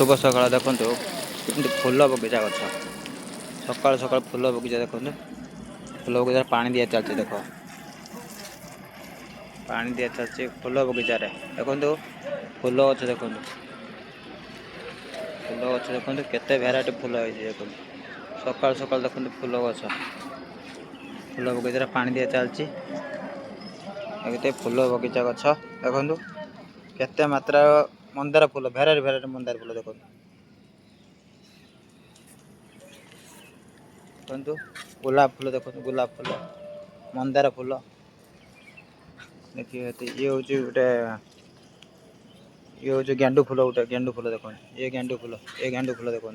शुभ सकाळ देखंतु फूल बगीचा गछ सकाळ सकाळ फूल बगीचा देखंतु फूल बगीचा पानी दिया चलती देख पानी दिया चलती फूल बगीचा रे देखंतु फूल गछ देखंतु फूल गछ देखंतु केते भेराइटी फूल होई देखंतु सकाळ सकाळ देखंतु फूल गछ फूल बगीचा रे पानी दिया चलती एते फूल बगीचा गछ देखंतु केते मात्रा मंदार फूल भेराइटी भेराइटी मंदार फूल देखंतु गुलाब फूल देखंतु गुलाब फूल मंदार फूल देखिए ये हूँ गोटे ये हूँ गेंडू फूल गोटे गेंडू फूल देखो ये गेंडू फूल देखो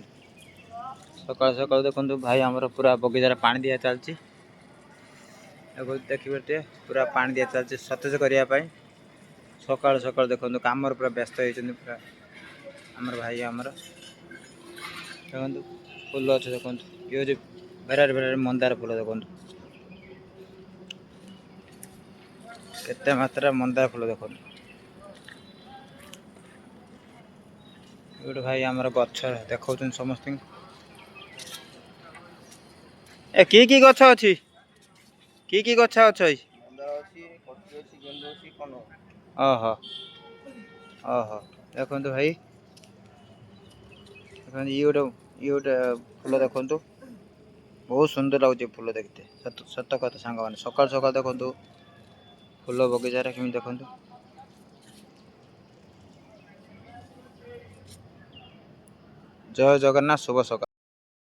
सकाल सकाल देखो भाई आमर पूरा बगीचार पानी दिया चलती देखिए पूरा पानी दिया चलती सतेज करने सकाल सकाल देखो कम पूरा व्यस्त होती पूरा आमर भाई आमर देखो फूल अच्छे देखो ये हूँ भेराइटी भेराइटी मंदार फूल देखो केते मात्रा मंदार फूल देखो गोटे भाई आमर गछ देखा समस्त ए की गछ अच्छी की गछ अच्छी ओहो ओहो देखो भाई ये गोटे फूल देखु बहुत सुंदर लगुच फूल देखते सत कथा सांग मैंने सकाल सकाल देखु फूल बगीचार केमी देखु जय जगन्नाथ शुभ सकाल।